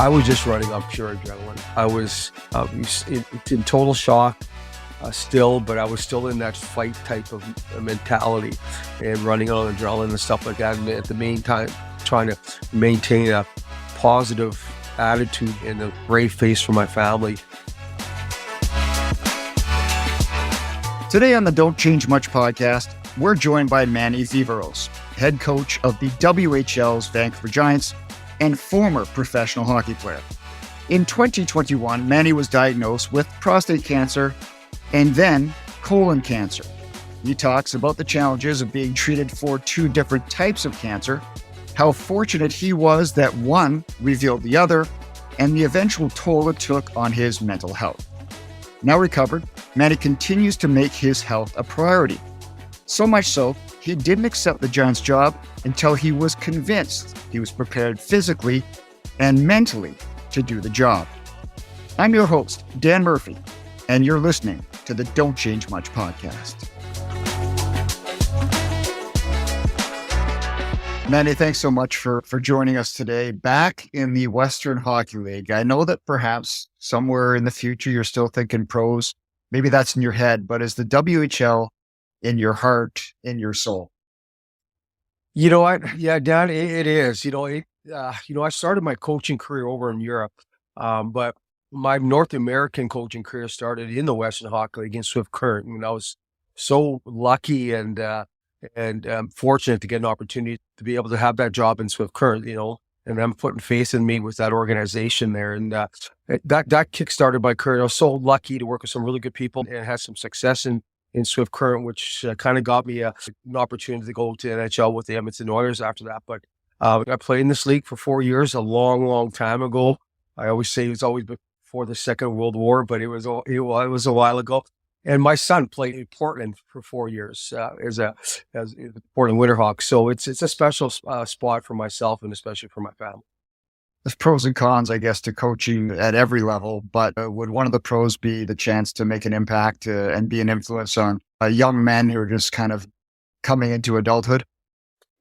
I was just running on pure adrenaline. I was in total shock still, but I was still in that fight type of mentality and running on adrenaline and stuff like that. And at the meantime, trying to maintain a positive attitude and a brave face for my family. Today on the Don't Change Much podcast, we're joined by Manny Viveiros, head coach of the WHL's Vancouver Giants and former professional hockey player. In 2021, Manny was diagnosed with prostate cancer and then colon cancer. He talks about the challenges of being treated for two different types of cancer, how fortunate he was that one revealed the other, and the eventual toll it took on his mental health. Now recovered, Manny continues to make his health a priority. So much so, he didn't accept the Giants job until he was convinced he was prepared physically and mentally to do the job. I'm your host, Dan Murphy, and you're listening to the Don't Change Much podcast. Manny, thanks so much for joining us today back in the Western Hockey League. I know that perhaps somewhere in the future you're still thinking pros. Maybe that's in your head, but is the WHL in your heart, in your soul? You know what? Yeah, Dan, it is. I started my coaching career over in Europe, but my North American coaching career started in the Western Hockey League in Swift Current. And I was so lucky and fortunate to get an opportunity to be able to have that job in Swift Current, and them putting faith in me with that organization there. And that kickstarted my career. I was so lucky to work with some really good people and had some success in Swift Current, which kind of got me an opportunity to go to NHL with the Edmonton Oilers after that. But I played in this league for 4 years, a long, long time ago. I always say it was always before the Second World War, but it was a while ago. And my son played in Portland for 4 years as Portland Winterhawks. So it's a special spot for myself and especially for my family. There's pros and cons, I guess, to coaching at every level, but would one of the pros be the chance to make an impact and be an influence on young men who are just kind of coming into adulthood?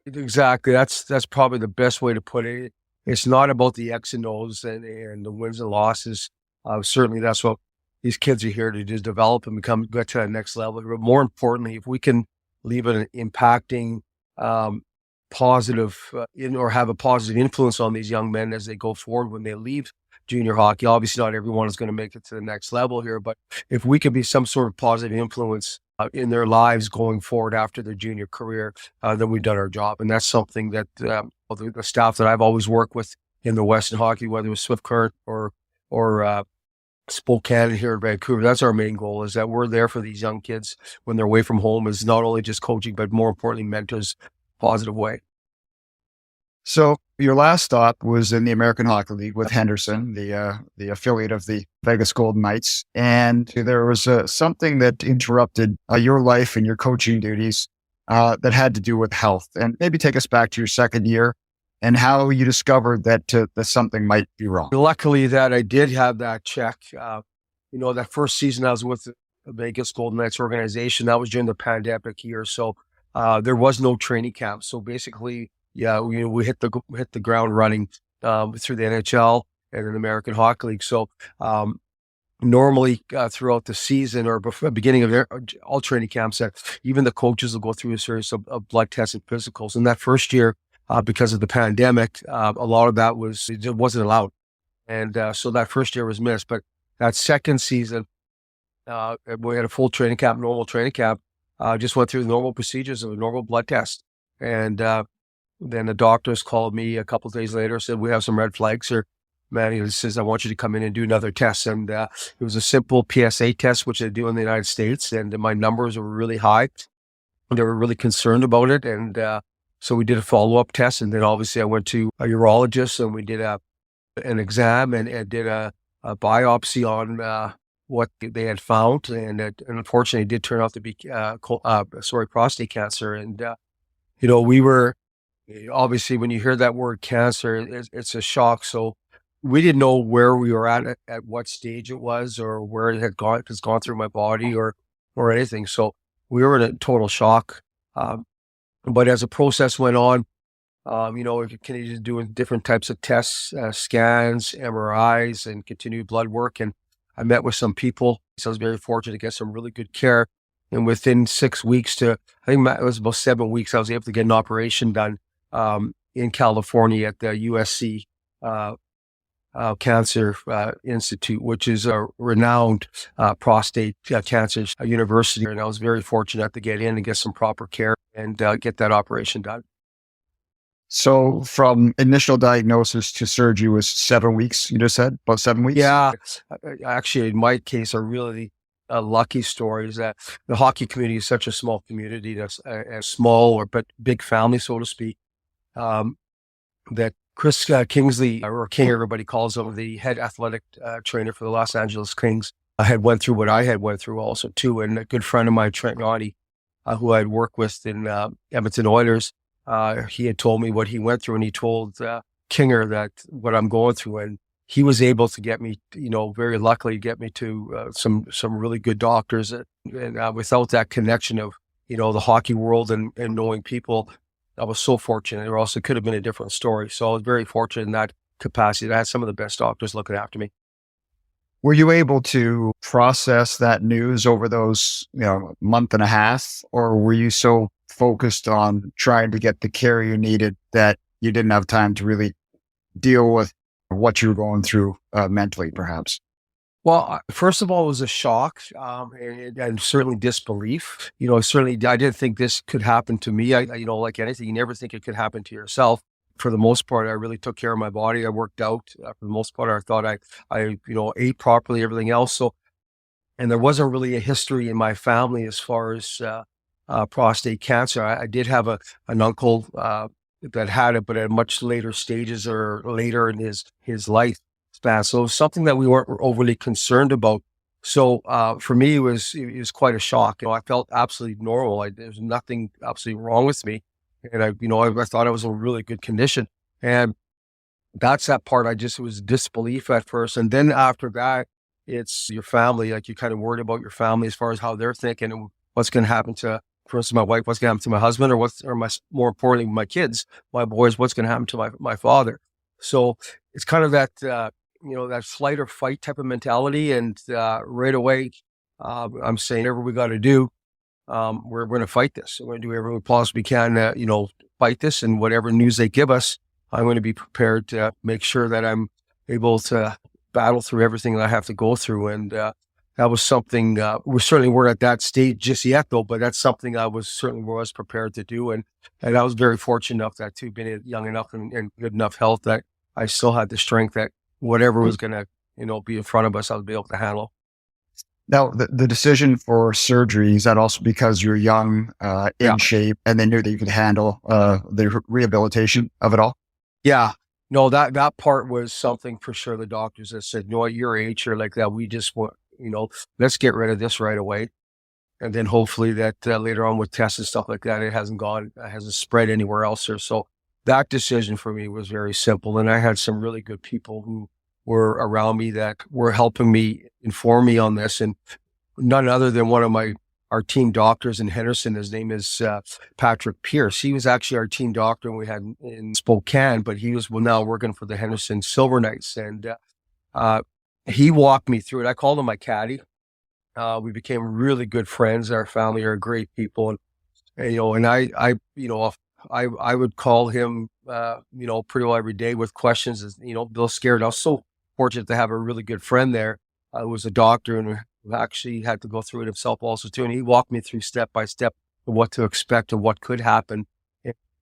Exactly. That's probably the best way to put it. It's not about the X and O's and the wins and losses. Certainly that's what these kids are here to just develop and get to that next level. But more importantly, if we can leave an impacting, positive or have a positive influence on these young men as they go forward when they leave junior hockey. Obviously, not everyone is going to make it to the next level here, but if we can be some sort of positive influence in their lives going forward after their junior career, then we've done our job. And that's something that the staff that I've always worked with in the Western Hockey, whether it was Swift Current or Spokane here in Vancouver, that's our main goal, is that we're there for these young kids when they're away from home, is not only just coaching, but more importantly, mentors, positive way. So your last stop was in the American Hockey League with Henderson, the affiliate of the Vegas Golden Knights. And there was something that interrupted your life and your coaching duties that had to do with health. And maybe take us back to your second year and how you discovered that something might be wrong. Luckily that I did have that check. That first season I was with the Vegas Golden Knights organization, that was during the pandemic year. So there was no training camp. So basically, we hit the ground running through the NHL and an American Hockey League. So normally throughout the season or before the beginning of all training camps, that even the coaches will go through a series of blood tests and physicals. And that first year, because of the pandemic, a lot of that wasn't allowed. And so that first year was missed. But that second season, we had a full training camp, normal training camp, just went through the normal procedures of a normal blood test. And then the doctors called me a couple of days later, said, "We have some red flags here. Manny says, I want you to come in and do another test." And it was a simple PSA test, which they do in the United States. And my numbers were really high. They were really concerned about it. And so we did a follow-up test. And then obviously I went to a urologist and we did an exam and did a biopsy on what they had found. And unfortunately, it did turn out to be prostate cancer. And, we were, obviously, when you hear that word cancer, it's a shock. So we didn't know where we were at what stage it was or where it had gone through my body or anything. So we were in a total shock. But as the process went on, We continue doing different types of tests, scans, MRIs, and continued blood work. And I met with some people. So I was very fortunate to get some really good care. And within 6 weeks I think it was about 7 weeks, I was able to get an operation done in California at the USC Cancer Institute, which is a renowned prostate cancer university. And I was very fortunate to get in and get some proper care and get that operation done. So from initial diagnosis to surgery was 7 weeks, you just said? About 7 weeks? Yeah. Actually, in my case, a really lucky story is that the hockey community is such a small community, that's a small but big family, so to speak, that Chris Kingsley, or King, everybody calls him, the head athletic trainer for the Los Angeles Kings, had went through what I had went through also too. And a good friend of mine, Trent Naughty, who I'd worked with in Edmonton Oilers, he had told me what he went through, and he told Kinger that what I'm going through, and he was able to get me, very luckily get me to some really good doctors, and without that connection of the hockey world and knowing people, I was so fortunate. Or else it could have been a different story. So I was very fortunate in that capacity. I had some of the best doctors looking after me. Were you able to process that news over those month and a half, or were you so focused on trying to get the care you needed that you didn't have time to really deal with what you were going through mentally, perhaps? Well, first of all, it was a shock, and certainly disbelief. Certainly I didn't think this could happen to me. Like anything, you never think it could happen to yourself. For the most part, I really took care of my body. I worked out. For the most part, I thought I ate properly, everything else. So, and there wasn't really a history in my family as far as prostate cancer. I did have an uncle that had it, but at much later stages or later in his life span. So it was something that we weren't overly concerned about. So for me, it was quite a shock. I felt absolutely normal. There's nothing absolutely wrong with me, and I thought I was in a really good condition. And that's that part. It was disbelief at first, and then after that, it's your family. Like, you're kind of worried about your family as far as how they're thinking and what's going to happen to, for instance, my wife, what's going to happen to my husband, or more importantly, my kids, my boys, what's going to happen to my father. So it's kind of that, that flight or fight type of mentality. And right away, I'm saying, whatever we got to do, we're going to fight this. We're going to do everything we possibly can, fight this. And whatever news they give us, I'm going to be prepared to make sure that I'm able to battle through everything that I have to go through. And that was something, we certainly weren't at that stage just yet, though, but that's something I was prepared to do. And I was very fortunate enough that, too, being young enough and good enough health, that I still had the strength that whatever was going to, be in front of us, I would be able to handle. Now, the decision for surgery, is that also because you're young, in shape, and they knew that you could handle the rehabilitation of it all? Yeah. No, that part was something for sure. The doctors that said, no, at your age, you're like that. We just want, let's get rid of this right away. And then hopefully that later on with tests and stuff like that, it hasn't spread anywhere else. So that decision for me was very simple. And I had some really good people who were around me that were helping me, inform me on this. And none other than one of our team doctors in Henderson. His name is Patrick Pierce. He was actually our team doctor we had in Spokane, but he was now working for the Henderson Silver Knights. And he walked me through it. I called him my caddy. We became really good friends. Our family are great people. And I would call him, pretty well every day with questions, Bill scared. I was so fortunate to have a really good friend there who was a doctor and who actually had to go through it himself also too. And he walked me through step by step of what to expect and what could happen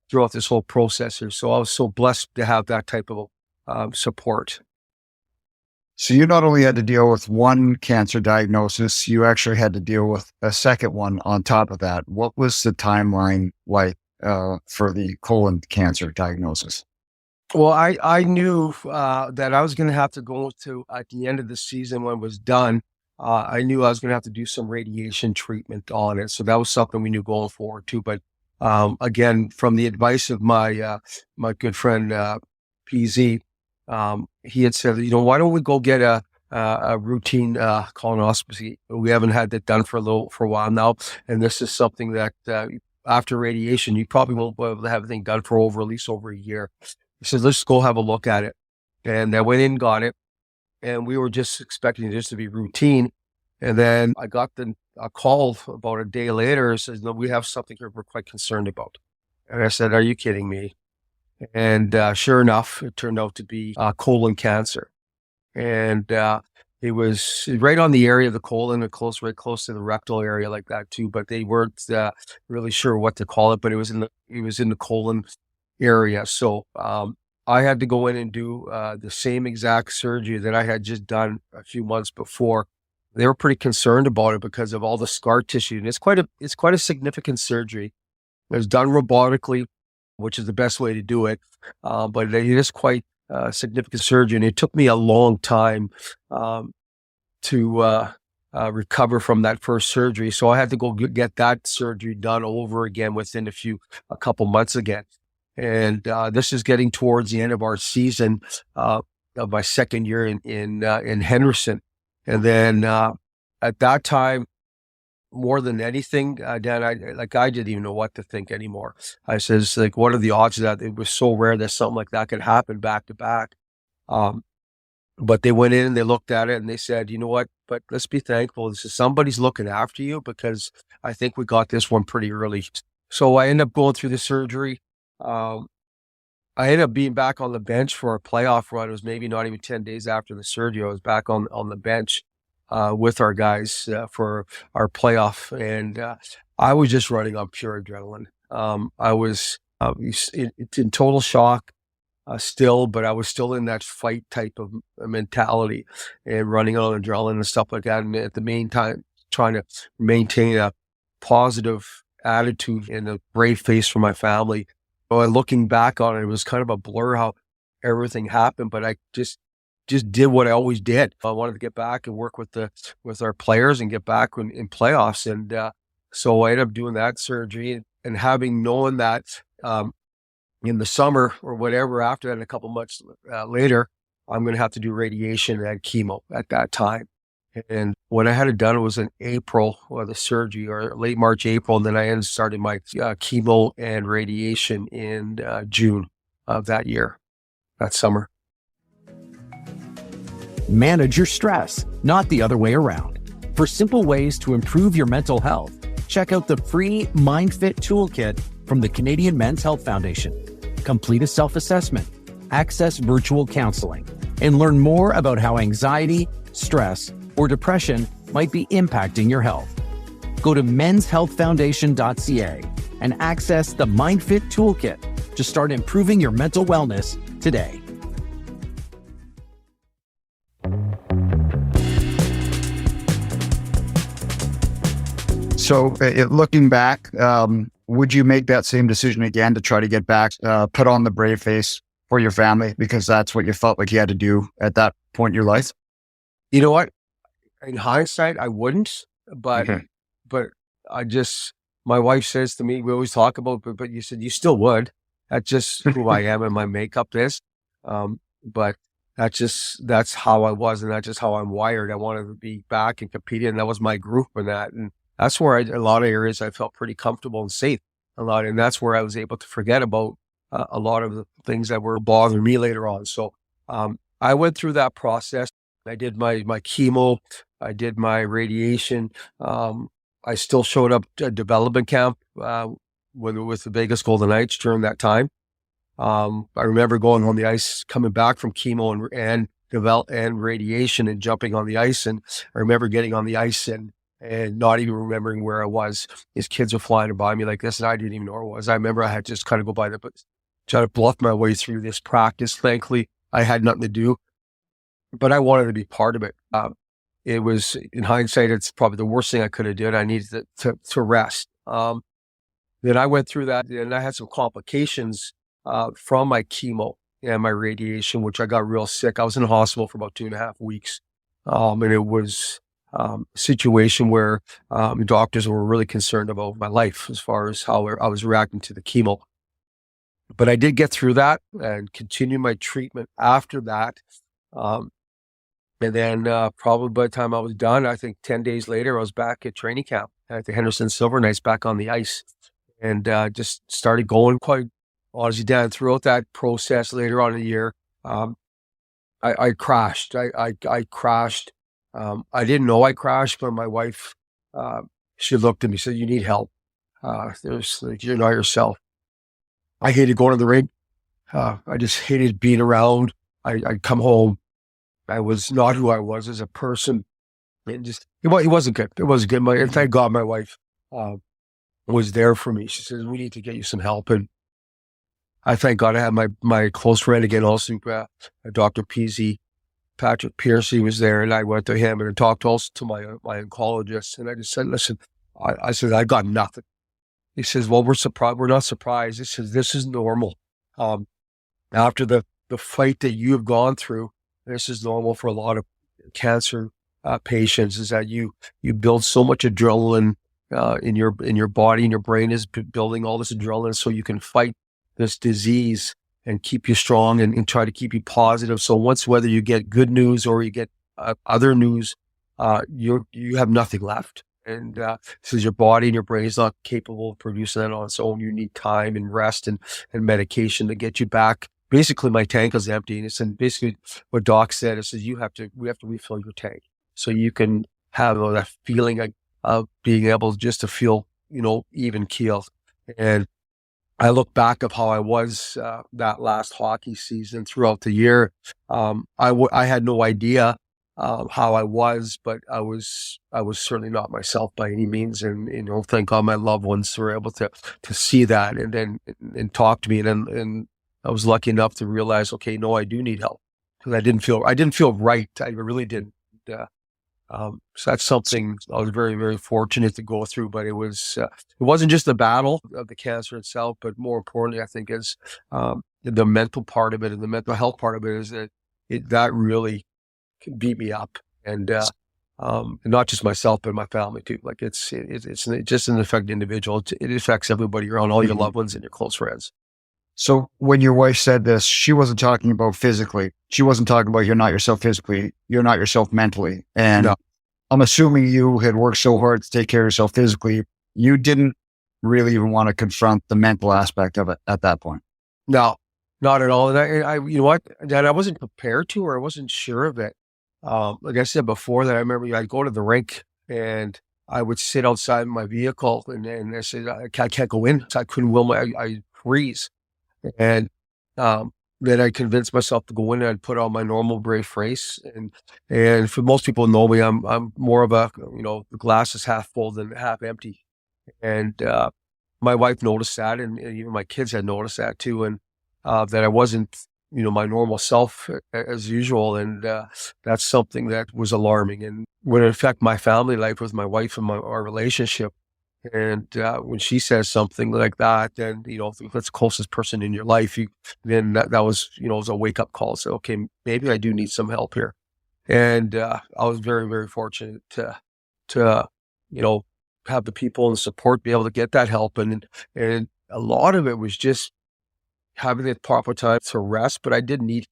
throughout this whole process here. So I was so blessed to have that type of support. So you not only had to deal with one cancer diagnosis, you actually had to deal with a second one on top of that. What was the timeline like for the colon cancer diagnosis? Well, I knew that I was going to have to go to, at the end of the season when it was done, I knew I was going to have to do some radiation treatment on it. So that was something we knew going forward too. But again, from the advice of my good friend PZ, he had said, why don't we go get a routine colonoscopy? We haven't had that done for a while now, and this is something that after radiation, you probably won't be able to have everything done for at least over a year. He says, let's go have a look at it. And I went in, got it, and we were just expecting it just to be routine. And then I got a call about a day later. It says, no, we have something here we're quite concerned about. And I said, are you kidding me? And sure enough, it turned out to be colon cancer. And it was right on the area of the colon, right close to the rectal area like that too. But they weren't really sure what to call it. But it was in the colon area. So I had to go in and do the same exact surgery that I had just done a few months before. They were pretty concerned about it because of all the scar tissue, and it's quite a significant surgery. It was done robotically, which is the best way to do it, but it is quite significant surgery, and it took me a long time to recover from that first surgery. So I had to go get that surgery done over again within a couple months again. And this is getting towards the end of our season of my second year in Henderson. And then at that time, more than anything, Dan, I didn't even know what to think anymore. I says, like, what are the odds that it was so rare that something like that could happen back to back? But they went in and they looked at it and they said, you know what, but let's be thankful. This is somebody's looking after you, because I think we got this one pretty early. So I ended up going through the surgery. I ended up being back on the bench for a playoff run. It was maybe not even 10 days after the surgery. I was back on the bench with our guys for our playoff. And I was just running on pure adrenaline. I was in total shock still, but I was still in that fight type of mentality and running on adrenaline and stuff like that. And at the meantime, trying to maintain a positive attitude and a brave face for my family. And looking back on it, it was kind of a blur how everything happened, but I just did what I always did. I wanted to get back and work with our players and get back in playoffs. And so I ended up doing that surgery, and having known that in the summer or whatever after that, and a couple months later, I'm going to have to do radiation and chemo at that time. And when I had it done, it was in April, or the surgery, or late March, April. And then I started my chemo and radiation in June of that year, that summer. Manage your stress, not the other way around. For simple ways to improve your mental health, check out the free MindFit Toolkit from the Canadian Men's Health Foundation. Complete a self-assessment, access virtual counseling, and learn more about how anxiety, stress, or depression might be impacting your health. Go to menshealthfoundation.ca and access the MindFit Toolkit to start improving your mental wellness today. So looking back, would you make that same decision again to try to get back, put on the brave face for your family, because that's what you felt like you had to do at that point in your life? You know what? In hindsight, I wouldn't, but my wife says to me, we always talk about, but you said you still would. That's just who I am and my makeup is. But that's how I was, and that's just how I'm wired. I wanted to be back and competing, and that was my group in that. And that's where a lot of areas I felt pretty comfortable and safe and that's where I was able to forget about a lot of the things that were bothering me later on. So I went through that process. I did my chemo. I did my radiation. I still showed up at development camp with the Vegas Golden Knights during that time. I remember going on the ice, coming back from chemo and radiation, and jumping on the ice. And I remember getting on the ice and not even remembering where I was. These kids were flying by me like this, and I didn't even know where I was. I remember I had to just kind of go by there, but try to bluff my way through this practice. Thankfully, I had nothing to do, but I wanted to be part of it. It was, in hindsight, it's probably the worst thing I could have did. I needed to rest. Then I went through that, and I had some complications from my chemo and my radiation, which I got real sick. I was in the hospital for about 2.5 weeks. And it was a situation where the doctors were really concerned about my life as far as how I was reacting to the chemo. But I did get through that and continue my treatment after that. And then probably by the time I was done, I think 10 days later, I was back at training camp at the Henderson Silver Knights, back on the ice. and just started going quite honestly, Dan. Throughout that process later on in the year, I crashed. I crashed. I didn't know I crashed, but my wife, she looked at me, said, "You need help. You're not yourself." I hated going to the ring. I just hated being around. I'd come home. I was not who I was as a person. It wasn't good. It wasn't good. And thank God my wife was there for me. She says, "We need to get you some help." And I thank God I had my close friend again, also Dr. Peasy, Patrick Pierce. He was there, and I went to him and I talked also to my oncologist. And I just said, "Listen," I said, "I got nothing." He says, "Well, we're surprised. We're not surprised." He says, "This is normal. After the fight that you have gone through, this is normal for a lot of cancer patients. Is that you build so much adrenaline in your body, and your brain is building all this adrenaline so you can fight this disease and keep you strong and try to keep you positive. So whether you get good news or you get other news, you have nothing left." And says your body and your brain is not capable of producing that on its own. You need time and rest and medication to get you back. Basically, my tank is empty. And it's basically what Doc said. It says we have to refill your tank so you can have that feeling of being able just to feel, even keeled. And I look back of how I was that last hockey season throughout the year. I had no idea how I was, but I was certainly not myself by any means. And, thank God my loved ones were able to see that and talk to me. And I was lucky enough to realize, okay, no, I do need help, because I didn't feel right. I really didn't. So that's something I was very, very fortunate to go through, but it wasn't just the battle of the cancer itself, but more importantly, I think is the mental part of it and the mental health part of it is that really beat me up, and not just myself, but my family too. Like it just doesn't affect the individual. It affects everybody around, all your loved ones and your close friends. So when your wife said this, she wasn't talking about physically. She wasn't talking about you're not yourself physically, you're not yourself mentally. And No. I'm assuming you had worked so hard to take care of yourself physically, you didn't really even want to confront the mental aspect of it at that point. No, not at all. And I you know what, Dad, I wasn't prepared to, or I wasn't sure of it. Like I said before, that I remember I'd go to the rink and I would sit outside my vehicle and I said, I can't go in. So I couldn't I freeze. And then I convinced myself to go in and I'd put on my normal brave face. And for most people who know me, I'm more of a, the glass is half full than half empty. And my wife noticed that, and even my kids had noticed that too. And that I wasn't, my normal self as usual. And that's something that was alarming and would affect my family life with my wife and our relationship. And when she says something like that, then, if that's the closest person in your life, then that was, was a wake up call. So, okay, maybe I do need some help here. And I was very, very fortunate to have the people and support, be able to get that help. And a lot of it was just having the proper time to rest, but I did need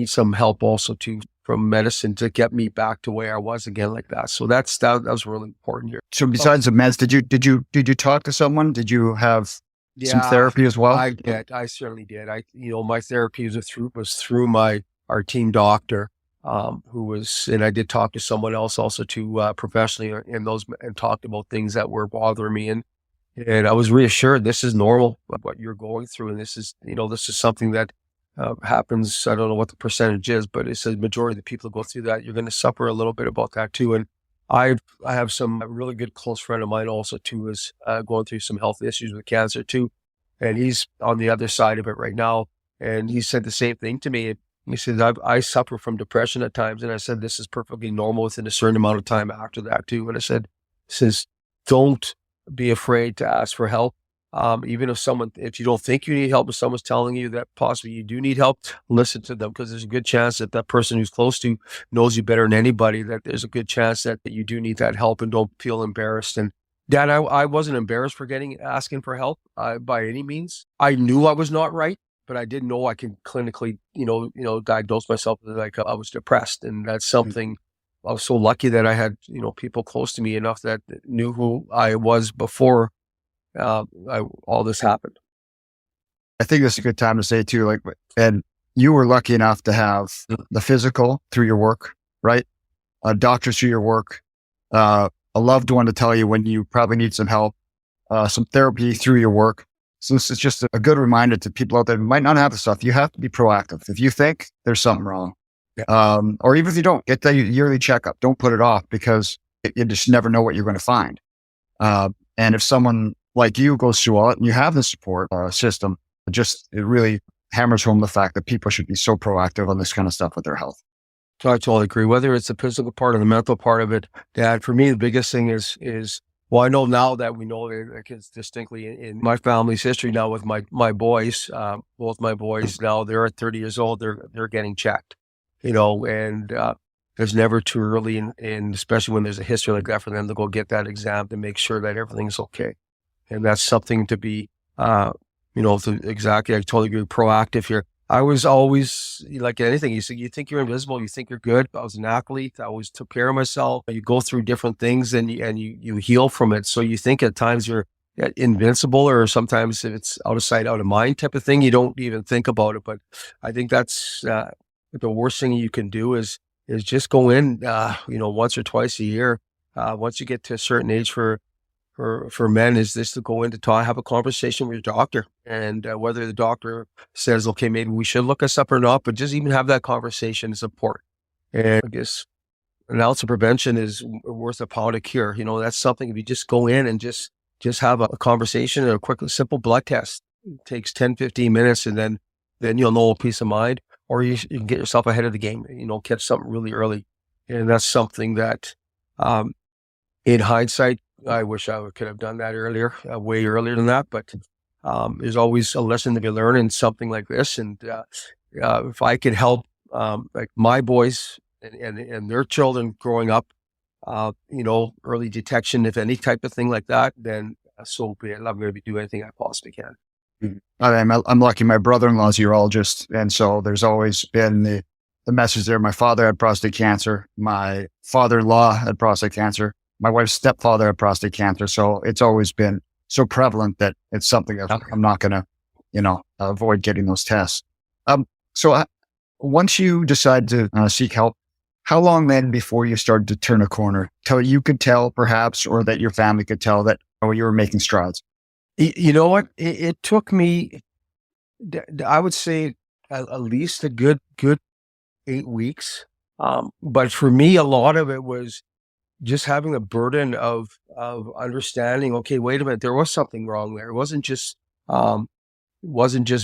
some help also too from medicine to get me back to where I was again like that. So that was really important here. So besides the meds, did you talk to someone? Did you have some therapy as well? I did. I certainly did. My therapy was through our team doctor, and I did talk to someone else also too, professionally and talked about things that were bothering me. And I was reassured this is normal, what you're going through. And this is something that happens. I don't know what the percentage is, but it's a majority of the people who go through that. You're going to suffer a little bit about that too. And I have a really good close friend of mine also too, is going through some health issues with cancer too. And he's on the other side of it right now. And he said the same thing to me. He said, I suffer from depression at times. And I said, this is perfectly normal within a certain amount of time after that too. And I said, don't be afraid to ask for help. Even if you don't think you need help, if someone's telling you that possibly you do need help, listen to them, because there's a good chance that person who's close to knows you better than anybody, that there's a good chance that you do need that help, and don't feel embarrassed. And Dad, I wasn't embarrassed for asking for help by any means. I knew I was not right, but I didn't know I could clinically, diagnose myself like I was depressed. And that's something I was so lucky that I had, people close to me enough that knew who I was before all this happened. I think this is a good time to say too, like, and you were lucky enough to have the physical through your work, right? Doctors through your work, a loved one to tell you when you probably need some help, some therapy through your work. So this is just a good reminder to people out there who might not have the stuff. You have to be proactive. If you think there's something wrong, or even if you don't, get the yearly checkup. Don't put it off, because you just never know what you're going to find. And if someone like you goes through all it and you have the support system, it really hammers home the fact that people should be so proactive on this kind of stuff with their health. So I totally agree. Whether it's the physical part or the mental part of it, Dad, for me, the biggest thing is, well, I know now that we know it, like, it's distinctly in my family's history now with my boys, both my boys now, they're at 30 years old, they're getting checked, and there's never too early, and especially when there's a history like that, for them to go get that exam to make sure that everything's okay. And that's something to be, exactly, I totally agree, proactive here. I was always, like anything, you think you're invisible, you think you're good. I was an athlete. I always took care of myself. You go through different things and you heal from it. So you think at times you're invincible, or sometimes it's out of sight, out of mind type of thing. You don't even think about it. But I think that's the worst thing you can do is just go in, once or twice a year. Once you get to a certain age for men, is this to go in to have a conversation with your doctor, and whether the doctor says, okay, maybe we should look us up or not, but just even have that conversation is important. And I guess an ounce of prevention is worth a pound of cure. That's something, if you just go in and just have a conversation, a quick, simple blood test. It takes 10, 15 minutes, and then you'll know peace of mind, or you can get yourself ahead of the game, catch something really early. And that's something that, in hindsight, I wish I could have done that earlier, way earlier than that. But there's always a lesson to be learned in something like this. And if I could help, like my boys and their children growing up, early detection, if any type of thing like that, then so be it. I'm going to do anything I possibly can. I'm lucky. My brother-in-law's a urologist, and so there's always been the message there. My father had prostate cancer. My father-in-law had prostate cancer. My wife's stepfather had prostate cancer. So it's always been so prevalent that it's something that I'm not going to, avoid getting those tests. So once you decide to seek help, how long then before you started to turn a corner, till you could tell perhaps, or that your family could tell that, you were making strides? You know what? It took me, I would say, at least a good 8 weeks. But for me, a lot of it was just having a burden of understanding, okay, wait a minute, there was something wrong there. It wasn't just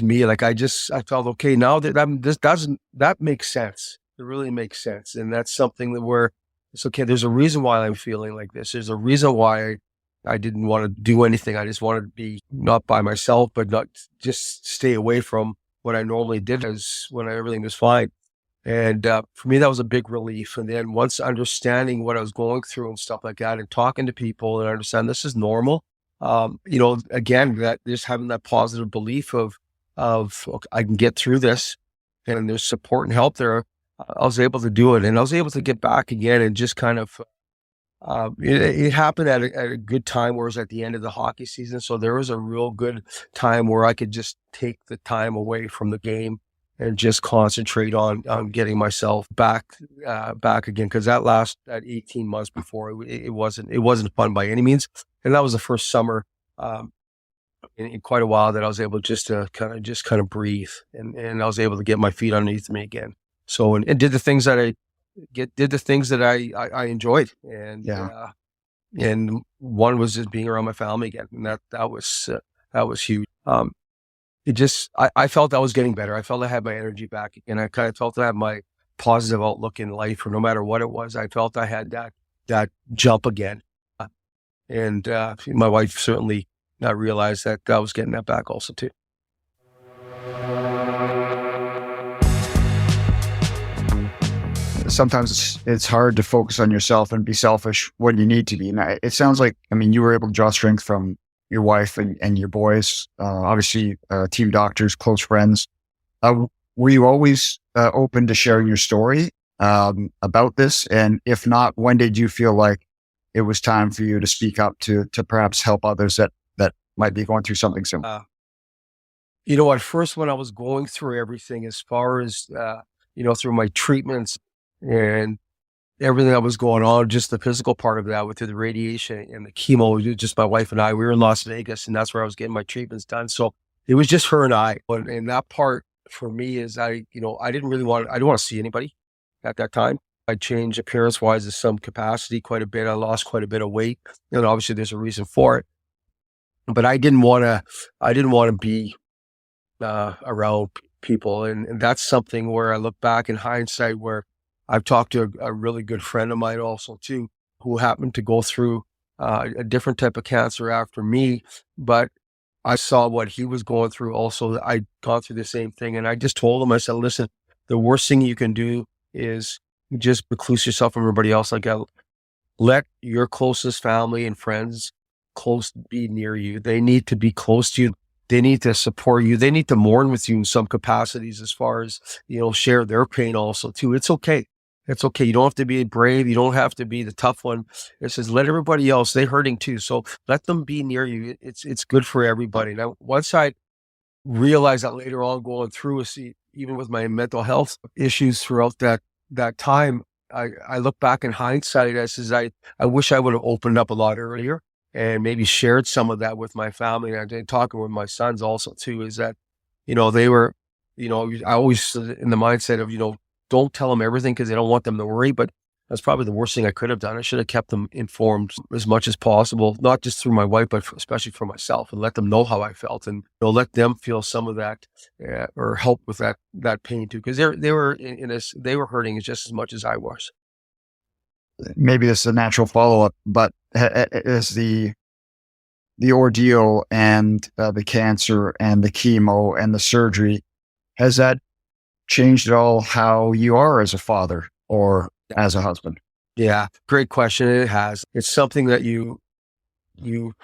me. Like I felt, okay, now that makes sense. It really makes sense. And that's something that where it's okay. There's a reason why I'm feeling like this. There's a reason why I didn't want to do anything. I just wanted to be not by myself, but not just stay away from what I normally did as when everything was fine. And for me, that was a big relief. And then once understanding what I was going through and stuff like that, and talking to people and understand this is normal, again, that just having that positive belief of okay, I can get through this, and there's support and help there. I was able to do it, and I was able to get back again, and just kind of, it happened at a good time where it was at the end of the hockey season. So there was a real good time where I could just take the time away from the game and just concentrate on getting myself back again. Cause that 18 months before, it wasn't fun by any means. And that was the first summer, in quite a while that I was able just to kind of breathe, and I was able to get my feet underneath me again. So, and did the things that I enjoyed. And, and one was just being around my family again. And that was huge. I felt I was getting better. I felt I had my energy back, and I kind of felt I had my positive outlook in life, or no matter what it was. I felt I had that jump again. And my wife certainly realized that I was getting that back also too. Sometimes it's hard to focus on yourself and be selfish when you need to be. And it sounds like, you were able to draw strength from your wife and your boys, obviously team doctors, close friends. Were you always open to sharing your story about this? And if not, when did you feel like it was time for you to speak up to perhaps help others that might be going through something similar? At first when I was going through everything as far as, through my treatments and everything that was going on, just the physical part of that with the radiation and the chemo, just my wife and I, we were in Las Vegas and that's where I was getting my treatments done. So it was just her and I. And that part for me is I didn't want to see anybody at that time. I changed appearance wise in some capacity quite a bit. I lost quite a bit of weight, and obviously there's a reason for it. But I didn't want to be around people, and that's something where I look back in hindsight, where I've talked to a really good friend of mine also too, who happened to go through a different type of cancer after me, but I saw what he was going through also. I'd gone through the same thing, and I just told him, I said, listen, the worst thing you can do is just recluse yourself from everybody else. Like, let your closest family and friends close be near you. They need to be close to you. They need to support you. They need to mourn with you in some capacities, as far as, share their pain also too. It's okay. It's okay. You don't have to be brave. You don't have to be the tough one. It says, let everybody else, they're hurting too. So let them be near you. It's good for everybody. Now, once I realized that later on going through, even with my mental health issues throughout that time, I look back in hindsight, I says, I wish I would have opened up a lot earlier and maybe shared some of that with my family. And I'm talking with my sons also too, is that, they were, I always in the mindset of, don't tell them everything because they don't want them to worry, but that's probably the worst thing I could have done. I should have kept them informed as much as possible, not just through my wife, but especially for myself, and let them know how I felt, and let them feel some of that or help with that pain too, because they were they were hurting just as much as I was. Maybe this is a natural follow-up, but is the ordeal and the cancer and the chemo and the surgery, has that changed at all how you are as a father or as a husband? Yeah, great question. It has. It's something that you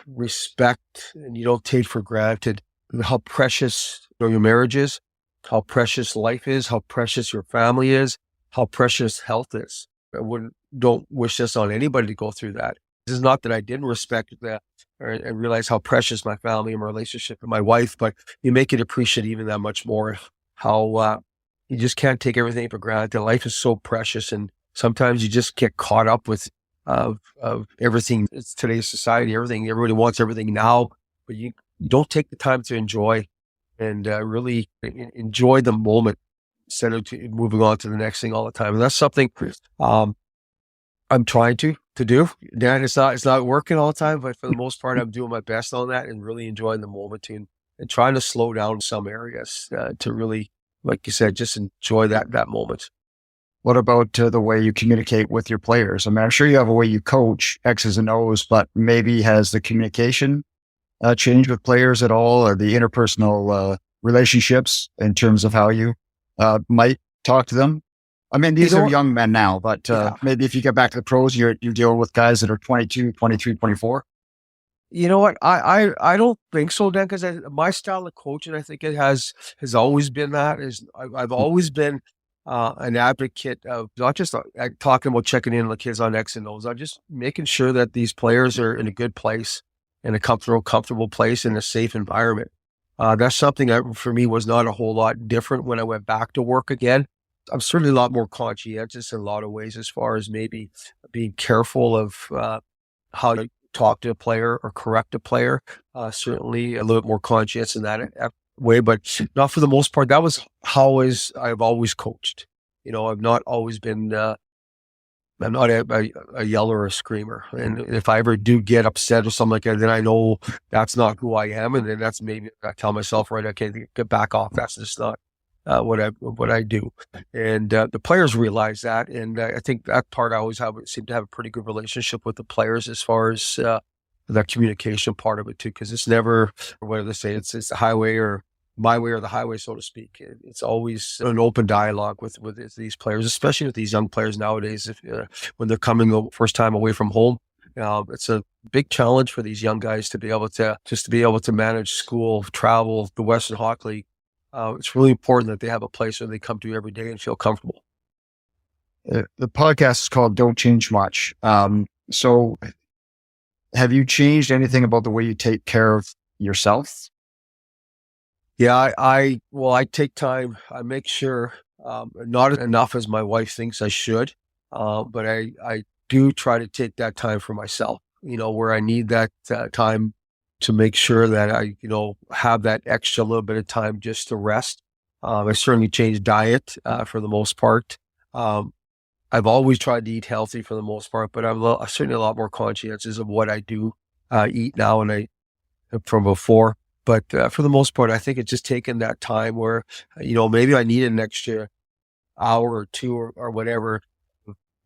respect and you don't take for granted. How precious your marriage is, how precious life is, how precious your family is, how precious health is. Don't wish this on anybody to go through that. This is not that I didn't respect that and realize how precious my family and my relationship and my wife, but you make it appreciate even that much more how you just can't take everything for granted. Life is so precious, and sometimes you just get caught up with of everything. It's today's society. Everybody wants everything now, but you don't take the time to enjoy and really enjoy the moment instead of moving on to the next thing all the time. And that's something I'm trying to do. Dan, it's not working all the time, but for the most part, I'm doing my best on that and really enjoying the moment too, and trying to slow down some areas to really, like you said, just enjoy that moment. What about the way you communicate with your players? I mean, I'm sure you have a way you coach X's and O's, but maybe has the communication changed with players at all, or the interpersonal relationships in terms of how you might talk to them? I mean, these are young men now, but maybe if you get back to the pros, you deal with guys that are 22, 23, 24. You know what? I don't think so, Dan, because my style of coaching, I think it has always been that. I've always been an advocate of not just talking about checking in on the kids on X and O's. I'm just making sure that these players are in a good place, in a comfortable place, in a safe environment. That's something that for me was not a whole lot different when I went back to work again. I'm certainly a lot more conscientious in a lot of ways, as far as maybe being careful of how to talk to a player or correct a player. Certainly a little bit more conscious in that way, but not for the most part. That was how I've always coached. I've not always been, I'm not a yeller or a screamer. And if I ever do get upset or something like that, then I know that's not who I am. And then that's maybe I tell myself, right, okay, get back off. That's just not what I do. And the players realize that. And I think that part I always seem to have a pretty good relationship with the players as far as that communication part of it too, because it's never, what do they say, it's the highway or my way or the highway, so to speak. It's always an open dialogue with these players, especially with these young players nowadays. When they're coming the first time away from home, it's a big challenge for these young guys to be able to manage school, travel, the Western Hockey League. It's really important that they have a place where they come to every day and feel comfortable. The podcast is called Don't Change Much. So have you changed anything about the way you take care of yourself? Yeah, I take time. I make sure, not enough as my wife thinks I should, but I do try to take that time for myself, where I need that time to make sure that I, have that extra little bit of time just to rest. I certainly changed diet, for the most part. Um, I've always tried to eat healthy for the most part, but I'm certainly a lot more conscientious of what I do, eat now and from before. But for the most part, I think it's just taking that time where, maybe I need an extra hour or two or whatever,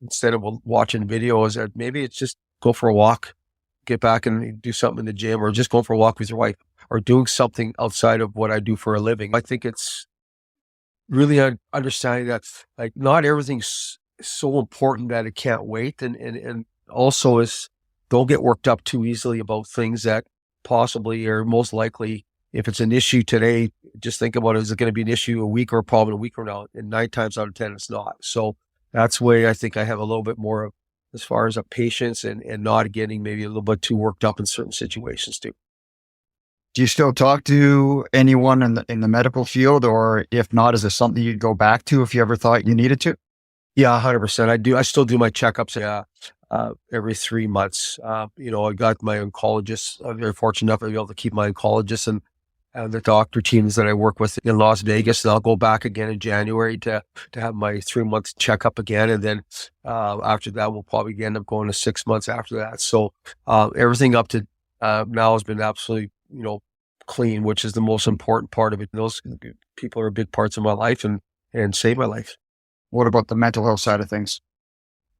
instead of watching videos. That maybe it's just go for a walk, get back and do something in the gym, or just go for a walk with your wife, or doing something outside of what I do for a living. I think it's really understanding that, like, not everything's so important that it can't wait, and also is, don't get worked up too easily about things that possibly, or most likely, if it's an issue today, just think about it, is it going to be an issue a week or a problem a week from now? And 9 times out of 10, it's not. So that's why I think I have a little bit more of, as far as a patience, and not getting maybe a little bit too worked up in certain situations too. Do you still talk to anyone in the medical field, or if not, is this something you'd go back to if you ever thought you needed to? Yeah, 100%. I do. I still do my checkups every 3 months. I got my oncologist. I'm very fortunate enough to be able to keep my oncologist and the doctor teams that I work with in Las Vegas. And I'll go back again in January to have my 3 month checkup again. And then after that, we'll probably end up going to 6 months after that. So everything up to now has been absolutely, clean, which is the most important part of it. Those people are big parts of my life and save my life. What about the mental health side of things?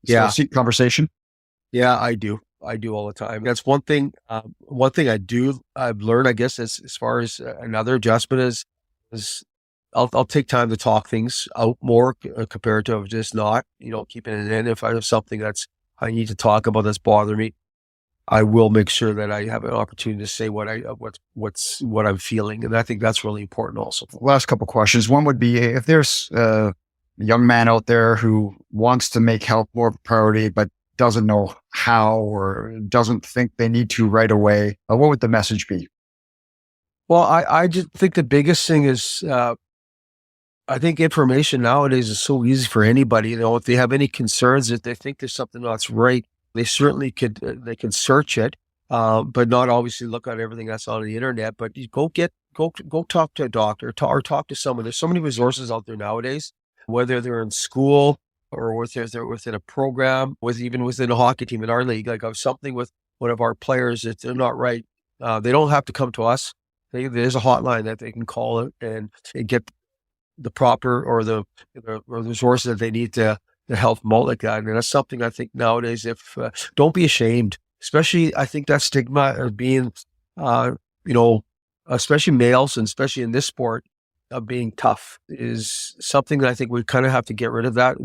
Yeah. Still seek conversation? Yeah, I do. I do all the time. That's one thing. One thing I've learned, I guess, as far as another adjustment is I'll take time to talk things out more, compared to just not, keeping it in. If I have something I need to talk about that's bothering me, I will make sure that I have an opportunity to say what I'm feeling. And I think that's really important also. Last couple questions. One would be, if there's a young man out there who wants to make health more of a priority, but doesn't know how, or doesn't think they need to right away, what would the message be? Well, I just think the biggest thing is, I think information nowadays is so easy for anybody. If they have any concerns, if they think there's something that's right, they certainly they can search it, but not obviously look at everything that's on the internet. But you go talk to a doctor, or talk to someone. There's so many resources out there nowadays, whether they're in school or whether they're within a program, even within a hockey team in our league. Like, I was something with one of our players that they're not right. They don't have to come to us. There's a hotline that they can call it and get the proper, or the resources that they need to help them out like that. And that's something I think nowadays, if don't be ashamed, especially, I think that stigma of being, especially males, and especially in this sport, of being tough, is something that I think we kind of have to get rid of that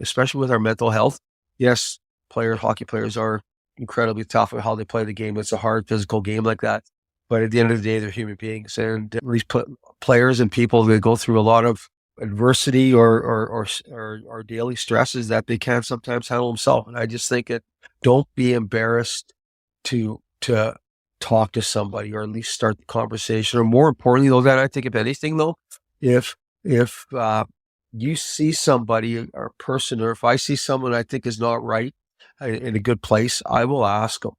especially with our mental health. Yes, hockey players are incredibly tough at how they play the game. It's a hard physical game like that. But at the end of the day, they're human beings, and these players and people, they go through a lot of adversity or daily stresses that they can't sometimes handle themselves. And I just think don't be embarrassed to talk to somebody, or at least start the conversation. Or more importantly, though, that I think, if anything, though, if you see somebody or a person, or if I see someone I think is not right in a good place, I will ask them.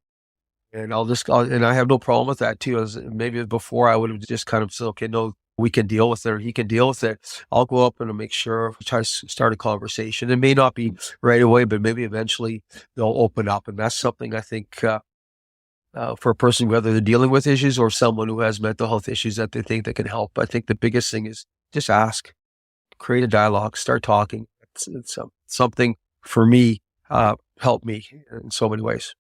And and I have no problem with that too. As maybe before I would have just kind of said, okay, no, we can deal with it, or he can deal with it. I'll go up and make sure, try to start a conversation. It may not be right away, but maybe eventually they'll open up. And that's something I think, for a person, whether they're dealing with issues or someone who has mental health issues that they think they can help. I think the biggest thing is just ask, create a dialogue, start talking. It's something for me, helped me in so many ways.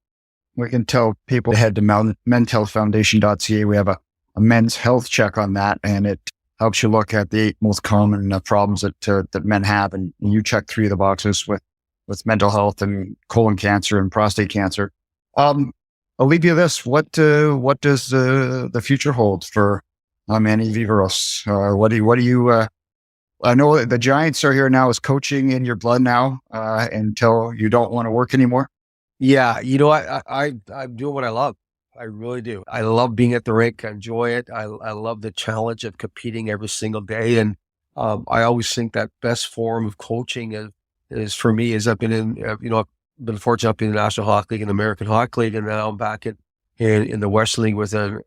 We can tell people to head to men'shealthfoundation.ca. We have a men's health check on that, and it helps you look at the 8 most common problems that men have. And you check 3 of the boxes with mental health and colon cancer and prostate cancer. I'll leave you this. What does the future hold for Manny Viveiros? What do you I know the Giants are here now. Is coaching in your blood now, until you don't want to work anymore? Yeah, I'm doing what I love. I really do. I love being at the rink. I enjoy it. I love the challenge of competing every single day. And I always think that best form of coaching is for me is I've been in, I've been fortunate to be in the National Hockey League and the American Hockey League, and now I'm back in the Western League with an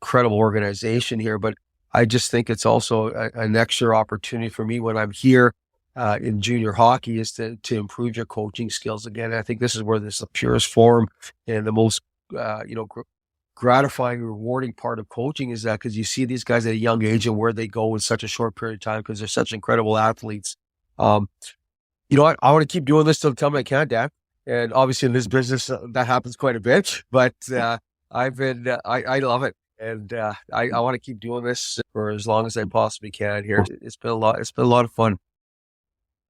incredible organization here. But I just think it's also an extra opportunity for me when I'm here in junior hockey is to improve your coaching skills again. And I think this is where this is the purest form and the most gratifying, rewarding part of coaching is that because you see these guys at a young age and where they go in such a short period of time because they're such incredible athletes. You know what? I want to keep doing this till the time I can, Dad. And obviously in this business, that happens quite a bit, but I love it. And I want to keep doing this for as long as I possibly can here. It's been a lot. It's been a lot of fun.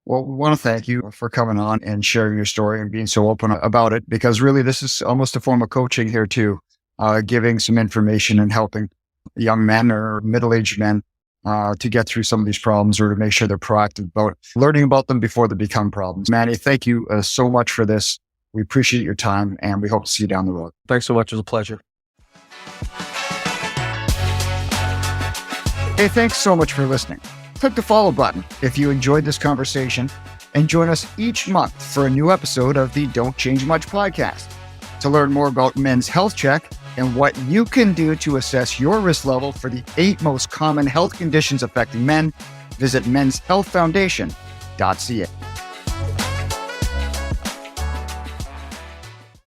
Well, we want to thank you for coming on and sharing your story and being so open about it, because really this is almost a form of coaching here too, giving some information and helping young men or middle-aged men to get through some of these problems or to make sure they're proactive about learning about them before they become problems. Manny, thank you so much for this. We appreciate your time and we hope to see you down the road. Thanks so much. It was a pleasure. Hey, thanks so much for listening. Click the follow button if you enjoyed this conversation and join us each month for a new episode of the Don't Change Much podcast. To learn more about Men's Health Check and what you can do to assess your risk level for the 8 most common health conditions affecting men, visit menshealthfoundation.ca.